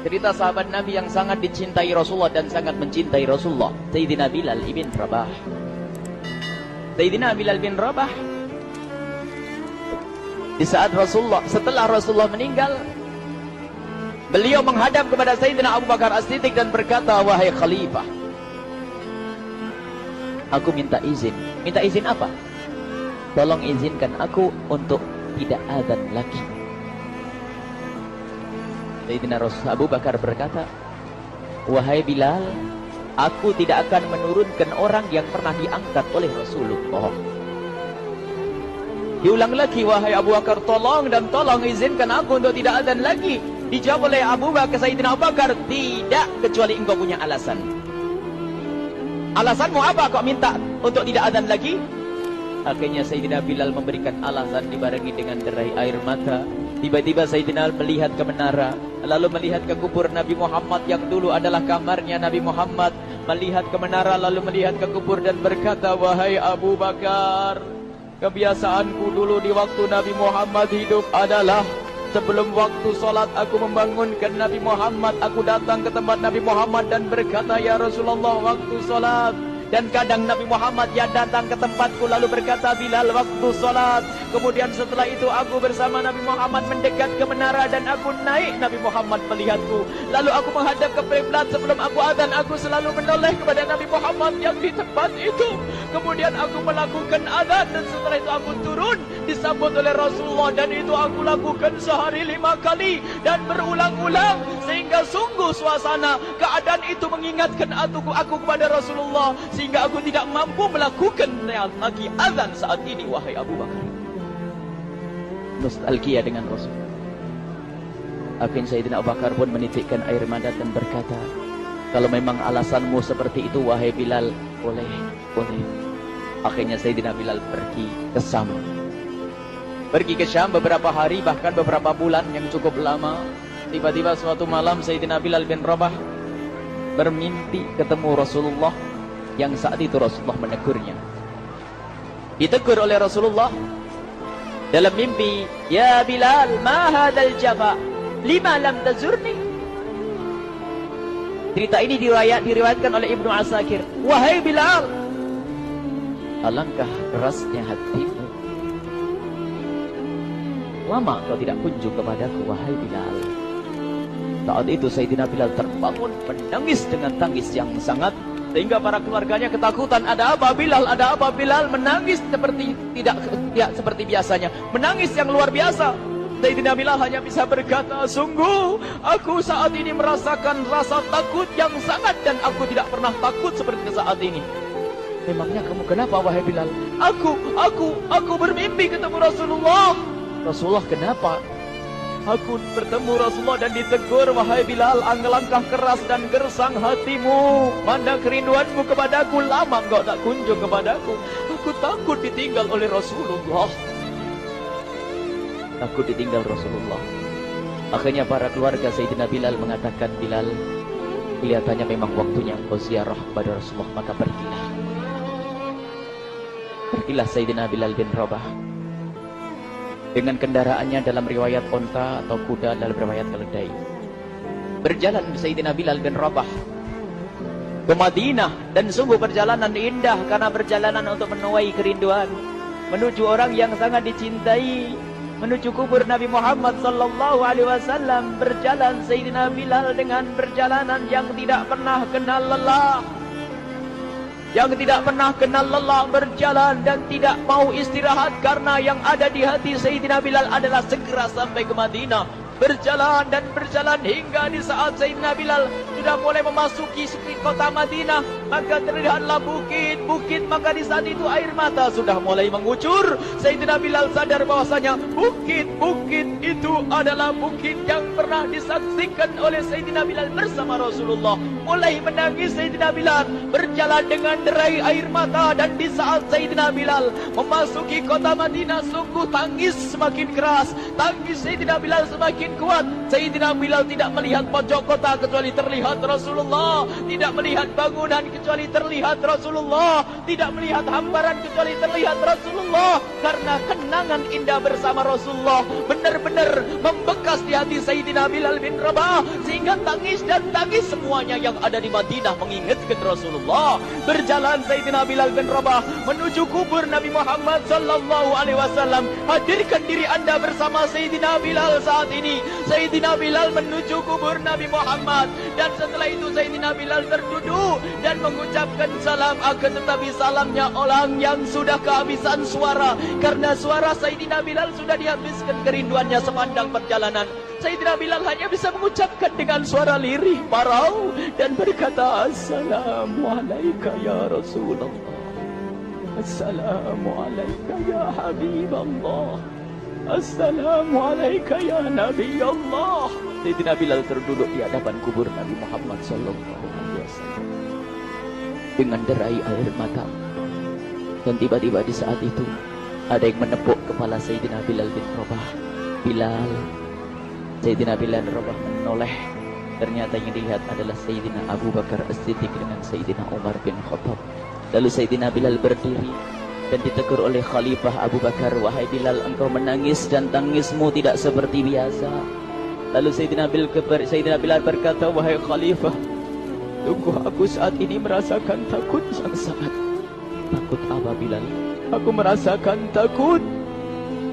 Cerita sahabat Nabi yang sangat dicintai Rasulullah dan sangat mencintai Rasulullah, Sayyidina Bilal ibn Rabah. Sayyidina Bilal bin Rabah, di saat setelah Rasulullah meninggal, beliau menghadap kepada Sayyidina Abu Bakar As-Siddiq dan berkata, wahai khalifah, aku minta izin. Minta izin apa? Tolong izinkan aku untuk tidak azan lagi. Sayyidina Abu Bakar berkata, wahai Bilal, aku tidak akan menurunkan orang yang pernah diangkat oleh Rasulullah. Diulang lagi, wahai Abu Bakar, tolong dan tolong izinkan aku untuk tidak azan lagi. Dijawab oleh Abu Bakar, Sayyidina Abu Bakar, tidak, kecuali engkau punya alasan. Alasanmu apa kau minta untuk tidak azan lagi? Akhirnya Sayyidina Bilal memberikan alasan dibarengi dengan derai air mata. Tiba-tiba Sayyidina melihat ke menara, lalu melihat ke kubur Nabi Muhammad yang dulu adalah kamarnya Nabi Muhammad. Melihat ke menara, lalu melihat ke kubur dan berkata, wahai Abu Bakar, kebiasaanku dulu di waktu Nabi Muhammad hidup adalah sebelum waktu sholat aku membangunkan Nabi Muhammad. Aku datang ke tempat Nabi Muhammad dan berkata, ya Rasulullah, waktu sholat. Dan kadang Nabi Muhammad yang datang ke tempatku lalu berkata, Bilal, waktu sholat. Kemudian setelah itu aku bersama Nabi Muhammad mendekat ke menara dan aku naik. Nabi Muhammad melihatku. Lalu aku menghadap ke kiblat. Sebelum aku azan, aku selalu menoleh kepada Nabi Muhammad yang di tempat itu. Kemudian aku melakukan azan dan setelah itu aku turun disambut oleh Rasulullah, dan itu aku lakukan sehari 5 kali dan berulang-ulang sehingga sungguh suasana keadaan itu mengingatkan aku kepada Rasulullah, sehingga aku tidak mampu melakukan lagi azan saat ini. Wahai Abu Bakar, nostalgia dengan Rasul. Akhirnya Sayyidina Abu Bakar pun menitikkan air mata dan berkata, kalau memang alasanmu seperti itu wahai Bilal, boleh. Akhirnya Sayyidina Bilal pergi ke Syam. Pergi ke Syam beberapa hari, bahkan beberapa bulan yang cukup lama. Tiba-tiba suatu malam Sayyidina Bilal bin Rabah bermimpi ketemu Rasulullah, yang saat itu Rasulullah menegurnya. Ditegur oleh Rasulullah dalam mimpi, ya Bilal, ma hadzal jafa, lima lam tazurni. Cerita ini diriwayatkan oleh Ibnu Asakir. Wahai Bilal, alangkah kerasnya hatimu, lama kau tidak kunjung kepadaku wahai Bilal. Saat itu Sayyidina Bilal terbangun menangis dengan tangis yang sangat, sehingga para keluarganya ketakutan. Ada apa Bilal? Ada apa Bilal? Menangis seperti tidak seperti biasanya, menangis yang luar biasa. Sayyidina Bilal hanya bisa berkata, sungguh aku saat ini merasakan rasa takut yang sangat, dan aku tidak pernah takut seperti saat ini. Memangnya kamu kenapa wahai Bilal? Aku bermimpi ketemu Rasulullah. Rasulullah kenapa? Aku bertemu Rasulullah dan ditegur, wahai Bilal, langkah keras dan gersang hatimu. Mana kerinduanmu kepadaku, lama engkau tak kunjung kepadaku. Aku takut ditinggal oleh Rasulullah. Takut ditinggal Rasulullah. Akhirnya para keluarga Sayyidina Bilal mengatakan, Bilal, kelihatannya memang waktunya engkau ziarah kepada Rasulullah, maka pergilah. Pergilah Sayyidina Bilal bin Rabah dengan kendaraannya, dalam riwayat onta atau kuda, dalam riwayat keledai. Berjalan Sayyidina Bilal bin Rabah ke Madinah, dan sungguh perjalanan indah karena perjalanan untuk menuai kerinduan, menuju orang yang sangat dicintai, menuju kubur Nabi Muhammad sallallahu alaihi wasallam. Berjalan Sayyidina Bilal dengan perjalanan yang tidak pernah kenal lelah, yang tidak pernah kenal lelah, berjalan dan tidak mau istirahat, karena yang ada di hati Sayyidina Bilal adalah segera sampai ke Madinah. Berjalan dan berjalan hingga di saat Sayyidina Bilal sudah mulai memasuki kota Madinah, maka terlihatlah bukit-bukit. Maka di saat itu air mata sudah mulai mengucur. Sayyidina Bilal sadar bahwasanya bukit-bukit itu adalah bukit yang pernah disaksikan oleh Sayyidina Bilal bersama Rasulullah. Mulai menangis Sayyidina Bilal, berjalan dengan derai air mata. Dan di saat Sayyidina Bilal memasuki kota Madinah, sungguh tangis semakin keras, tangis Sayyidina Bilal semakin kuat. Sayyidina Bilal tidak melihat pojok kota kecuali terlihat Rasulullah, tidak melihat bangunan kecuali terlihat Rasulullah, tidak melihat hamparan kecuali terlihat Rasulullah, karena kenangan indah bersama Rasulullah benar-benar membekas keras di hati Sayyidina Bilal bin Rabah, sehingga tangis dan tangis semuanya yang ada di Madinah mengingatkan Rasulullah. Berjalan Sayyidina Bilal bin Rabah menuju kubur Nabi Muhammad sallallahu alaihi wasallam. Hadirkan diri Anda bersama Sayyidina Bilal saat ini. Sayyidina Bilal menuju kubur Nabi Muhammad, dan setelah itu Sayyidina Bilal terduduk dan mengucapkan salam, akan tetapi salamnya orang yang sudah kehabisan suara, karena suara Sayyidina Bilal sudah dihabiskan kerinduannya sepanjang perjalanan. Sayyidina Bilal hanya bisa mengucapkan dengan suara lirih parau dan berkata, Assalamualaikum ya Rasulullah, Assalamualaikum ya Habiballah, Assalamualaikum ya Nabi Allah. Sayyidina Bilal terduduk di hadapan kubur Nabi Muhammad sallallahu alaihi wasallam dengan derai air mata. Dan tiba-tiba di saat itu ada yang menepuk kepala Sayyidina Bilal bin Rabah. Bilal. Sayyidina Bilal bin Rabah menoleh. Ternyata yang dilihat adalah Sayyidina Abu Bakar As-Siddiq dengan Sayyidina Umar bin Khattab. Lalu Sayyidina Bilal berdiri dan ditegur oleh Khalifah Abu Bakar, wahai Bilal, engkau menangis dan tangismu tidak seperti biasa. Lalu Sayyidina Bilal berkata, wahai Khalifah, sungguh aku saat ini merasakan takut yang sangat. Takut apa Bilal? Aku merasakan takut.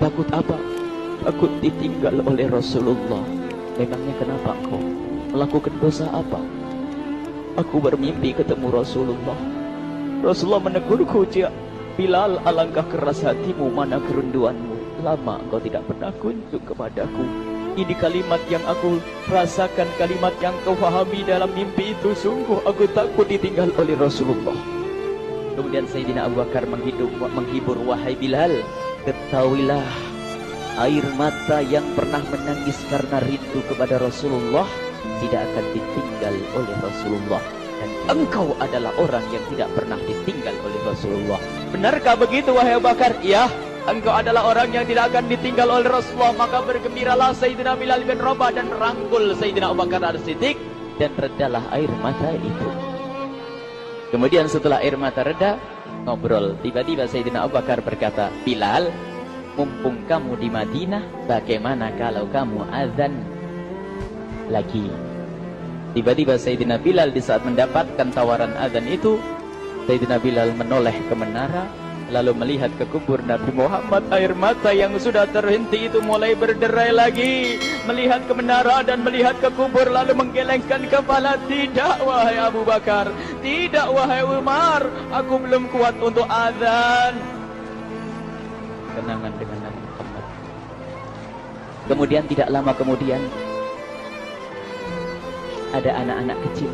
Takut apa? Takut ditinggal oleh Rasulullah. Memangnya kenapa engkau? Melakukan dosa apa? Aku bermimpi ketemu Rasulullah. Rasulullah menegurku, Bilal, alangkah keras hatimu, mana kerinduanmu. Lama engkau tidak pernah kunjung kepadaku. Ini kalimat yang aku rasakan, kalimat yang kau fahami dalam mimpi itu. Sungguh aku takut ditinggal oleh Rasulullah. Kemudian Sayyidina Abu Bakar menghibur, wahai Bilal, ketahuilah, air mata yang pernah menangis karena rindu kepada Rasulullah tidak akan ditinggal oleh Rasulullah. Dan engkau adalah orang yang tidak pernah ditinggal oleh Rasulullah. Benarkah begitu wahai Abu Bakar? Ya, engkau adalah orang yang tidak akan ditinggal oleh Rasulullah. Maka bergembiralah Sayyidina Bilal bin Rabah dan rangkul Sayyidina Abu Bakar As-Siddiq, dan redalah air mata itu. Kemudian setelah air mata reda, ngobrol. Tiba-tiba Sayyidina Abu Bakar berkata, Bilal, mumpung kamu di Madinah, bagaimana kalau kamu azan lagi? Tiba-tiba Sayyidina Bilal di saat mendapatkan tawaran azan itu, Sayyidina Bilal menoleh ke menara, lalu melihat ke kubur Nabi Muhammad. Air mata yang sudah terhenti itu mulai berderai lagi. Melihat ke menara dan melihat ke kubur, lalu menggelengkan kepala. Tidak wahai Abu Bakar, tidak wahai Umar, aku belum kuat untuk azan. Kenangan dengan Nabi Muhammad. Kemudian tidak lama kemudian ada anak-anak kecil.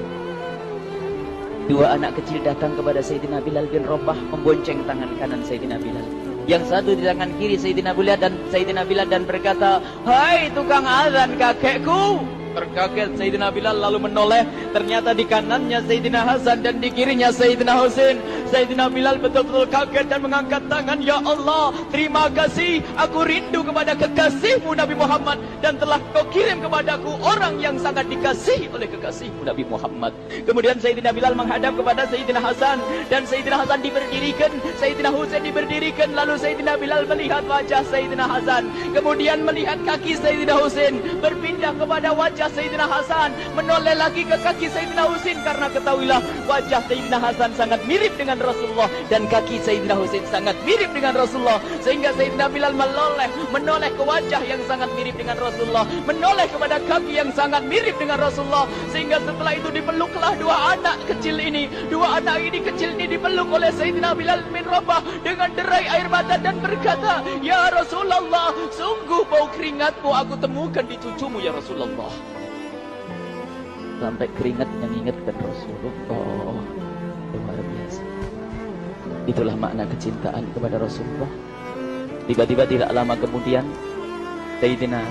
Dua anak kecil datang kepada Sayyidina Bilal bin Rabah, membonceng tangan kanan Sayyidina Bilal. Yang satu di tangan kiri Sayyidina Bilal dan berkata, hai tukang azan kakekku. Terkaget Sayyidina Bilal lalu menoleh. Ternyata di kanannya Sayyidina Hasan dan di kirinya Sayyidina Husain. Sayyidina Bilal betul-betul kaget dan mengangkat tangan. Ya Allah, terima kasih. Aku rindu kepada kekasihmu Nabi Muhammad, dan telah kau kirim kepadaku orang yang sangat dikasihi oleh kekasihmu Nabi Muhammad. Kemudian Sayyidina Bilal menghadap kepada Sayyidina Hasan, dan Sayyidina Hasan diberdirikan, Sayyidina Husain diberdirikan. Lalu Sayyidina Bilal melihat wajah Sayyidina Hasan, kemudian melihat kaki Sayyidina Husain, berpindah kepada wajah Sayyidina Hasan, menoleh lagi ke kaki Sayyidina Husain, karena ketahuilah wajah Sayyidina Hasan sangat mirip dengan Rasulullah dan kaki Sayyidina Husain sangat mirip dengan Rasulullah, sehingga Sayyidina Bilal menoleh ke wajah yang sangat mirip dengan Rasulullah, menoleh kepada kaki yang sangat mirip dengan Rasulullah, sehingga setelah itu dipeluklah dua anak kecil ini dipeluk oleh Sayyidina Bilal bin Rabah dengan derai air mata dan berkata, ya Rasulullah, sungguh bau keringatmu aku temukan di cucumu ya Rasulullah. Sampai keringat yang ingatkan Rasulullah. Luar biasa. Itulah makna kecintaan kepada Rasulullah. Tiba-tiba tidak lama kemudian Sayyidina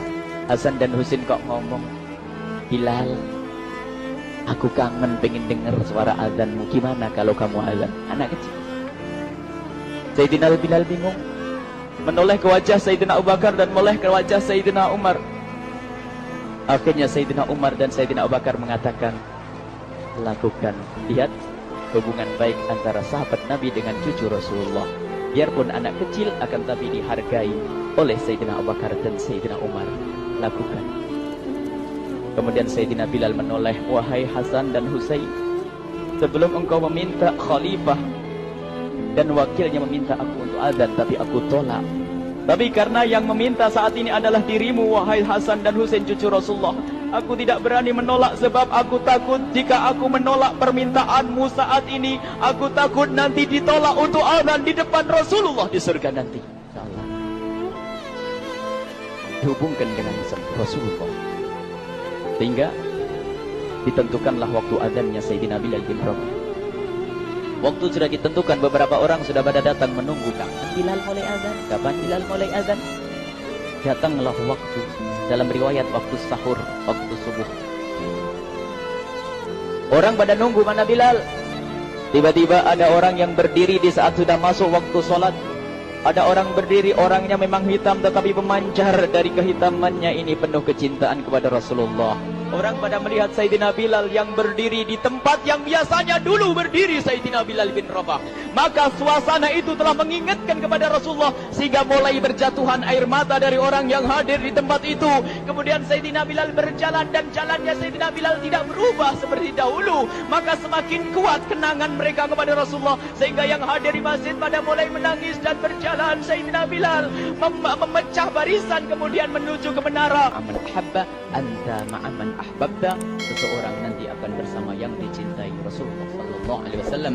Hasan dan Husain kok ngomong, Bilal, aku kangen pengen dengar suara azanmu. Gimana kalau kamu azan? Anak kecil. Sayyidina Bilal bingung, menoleh ke wajah Sayyidina Abu Bakar dan menoleh ke wajah Sayyidina Umar. Akhirnya Sayyidina Umar dan Sayyidina Abu Bakar mengatakan, lakukan. Lihat hubungan baik antara sahabat Nabi dengan cucu Rasulullah. Biarpun anak kecil, akan tapi dihargai oleh Sayyidina Abu Bakar dan Sayyidina Umar. Lakukan. Kemudian Sayyidina Bilal menoleh, wahai Hasan dan Husain, sebelum engkau meminta khalifah dan wakilnya meminta aku untuk azan, tapi aku tolak. Tapi karena yang meminta saat ini adalah dirimu, wahai Hasan dan Husain cucu Rasulullah, aku tidak berani menolak sebab aku takut jika aku menolak permintaanmu saat ini, aku takut nanti ditolak untuk azan di depan Rasulullah di surga nanti. InsyaAllah dihubungkan dengan Rasulullah, sehingga ditentukanlah waktu azannya Sayyidina Bilal bin Rabah. Waktu sudah ditentukan, beberapa orang sudah pada datang menunggu. Kapan Bilal mulai azan? Kapan Bilal mulai azan? Datanglah waktu, dalam riwayat waktu sahur, waktu subuh. Orang pada nunggu mana Bilal. Tiba-tiba ada orang yang berdiri di saat sudah masuk waktu sholat. Ada orang berdiri, orangnya memang hitam tetapi memancar dari kehitamannya ini penuh kecintaan kepada Rasulullah. Orang pada melihat Sayyidina Bilal yang berdiri di tempat yang biasanya dulu berdiri Sayyidina Bilal bin Rabah. Maka suasana itu telah mengingatkan kepada Rasulullah, sehingga mulai berjatuhan air mata dari orang yang hadir di tempat itu. Kemudian Sayyidina Bilal berjalan dan jalannya Sayyidina Bilal tidak berubah seperti dahulu. Maka semakin kuat kenangan mereka kepada Rasulullah, sehingga yang hadir di masjid pada mulai menangis dan berjalan. Sayyidina Bilal memecah barisan kemudian menuju ke menara. Aman habba anta ma'aman ahbabta, seseorang nanti akan bersama yang dicintai Rasulullah sallallahu alaihi wasallam.